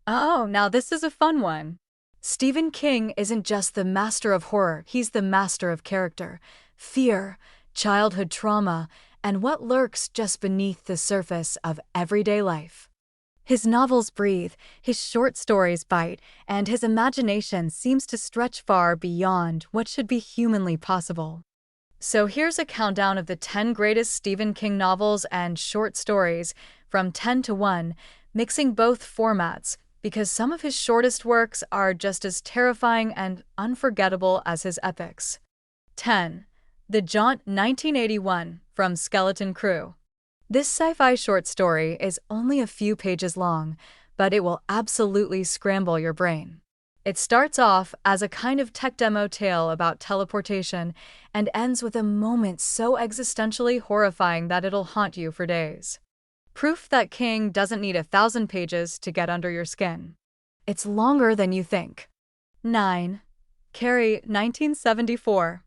Oh, now this is a fun one. Stephen King isn't just the master of horror, he's the master of character, fear, childhood trauma, and what lurks just beneath the surface of everyday life. His novels breathe, his short stories bite, and his imagination seems to stretch far beyond what should be humanly possible. So here's a countdown of the 10 greatest Stephen King novels and short stories, from 10 to 1, mixing both formats, because some of his shortest works are just as terrifying and unforgettable as his epics. 10. The Jaunt 1981 from Skeleton Crew. This sci-fi short story is only a few pages long, but it will absolutely scramble your brain. It starts off as a kind of tech demo tale about teleportation and ends with a moment so existentially horrifying that it'll haunt you for days. Proof that King doesn't need 1,000 pages to get under your skin. It's longer than you think. 9. Carrie 1974.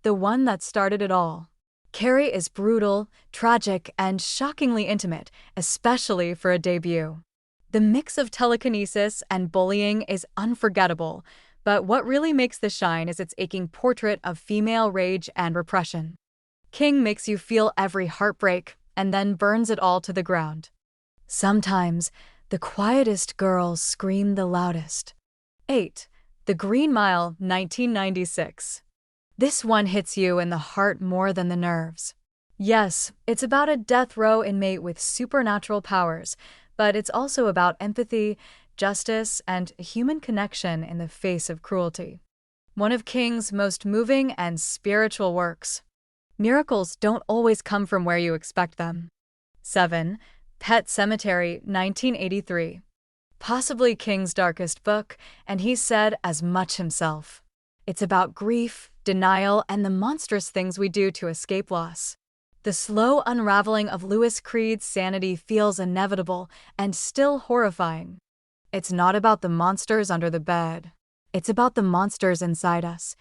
The one that started it all. Carrie is brutal, tragic, and shockingly intimate, especially for a debut. The mix of telekinesis and bullying is unforgettable, but what really makes this shine is its aching portrait of female rage and repression. King makes you feel every heartbreak and then burns it all to the ground. Sometimes, the quietest girls scream the loudest. 8. The Green Mile 1996. This one hits you in the heart more than the nerves. Yes, it's about a death row inmate with supernatural powers, but it's also about empathy, justice, and human connection in the face of cruelty. One of King's most moving and spiritual works. Miracles don't always come from where you expect them. 7. Pet Sematary 1983. Possibly King's darkest book, and he said as much himself. It's about grief, denial, and the monstrous things we do to escape loss. The slow unraveling of Louis Creed's sanity feels inevitable and still horrifying. It's not about the monsters under the bed. It's about the monsters inside us.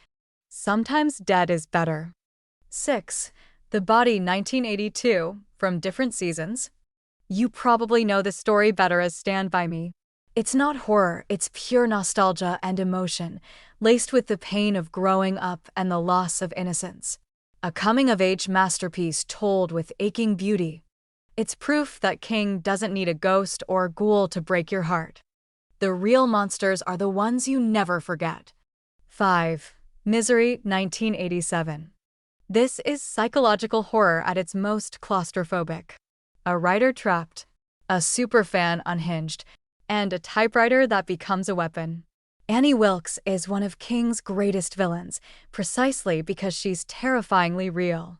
Sometimes dead is better. 6. The Body 1982, from different seasons. You probably know the story better as Stand By Me. It's not horror, it's pure nostalgia and emotion, laced with the pain of growing up and the loss of innocence. A coming-of-age masterpiece told with aching beauty. It's proof that King doesn't need a ghost or ghoul to break your heart. The real monsters are the ones you never forget. 5. Misery 1987. This is psychological horror at its most claustrophobic. A writer trapped, a superfan unhinged, and a typewriter that becomes a weapon. Annie Wilkes is one of King's greatest villains, precisely because she's terrifyingly real.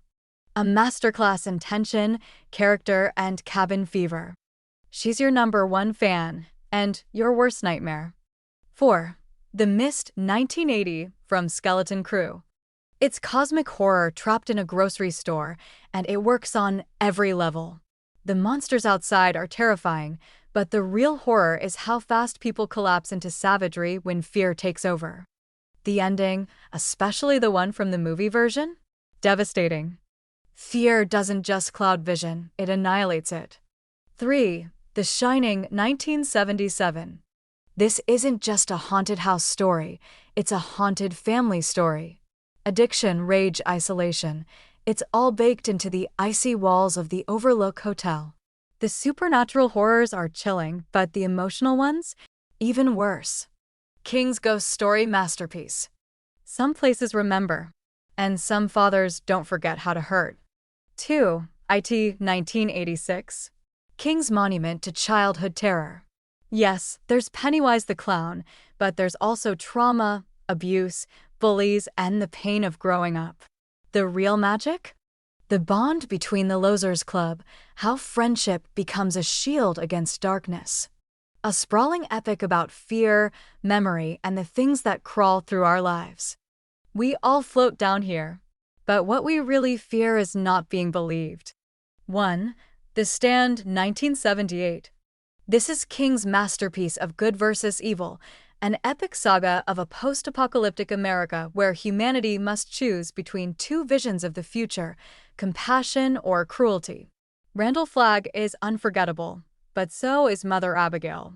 A masterclass in tension, character, and cabin fever. She's your #1 fan, and your worst nightmare. 4. The Mist 1980 from Skeleton Crew. It's cosmic horror trapped in a grocery store, and it works on every level. The monsters outside are terrifying, but the real horror is how fast people collapse into savagery when fear takes over. The ending, especially the one from the movie version? Devastating. Fear doesn't just cloud vision, it annihilates it. 3. The Shining 1977. This isn't just a haunted house story, it's a haunted family story. Addiction, rage, isolation. It's all baked into the icy walls of the Overlook Hotel. The supernatural horrors are chilling, but the emotional ones? Even worse. King's ghost story masterpiece. Some places remember, and some fathers don't forget how to hurt. 2. IT 1986. King's monument to childhood terror. Yes, there's Pennywise the clown, but there's also trauma, abuse, bullies, and the pain of growing up. The real magic? The bond between the Losers Club, how friendship becomes a shield against darkness. A sprawling epic about fear, memory, and the things that crawl through our lives. We all float down here, but what we really fear is not being believed. 1. The Stand 1978. This is King's masterpiece of good versus evil, an epic saga of a post-apocalyptic America where humanity must choose between two visions of the future, compassion or cruelty. Randall Flagg is unforgettable, but so is Mother Abigail.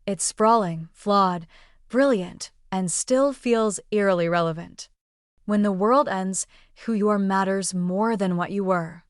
It's sprawling, flawed, brilliant, and still feels eerily relevant. When the world ends, who you are matters more than what you were.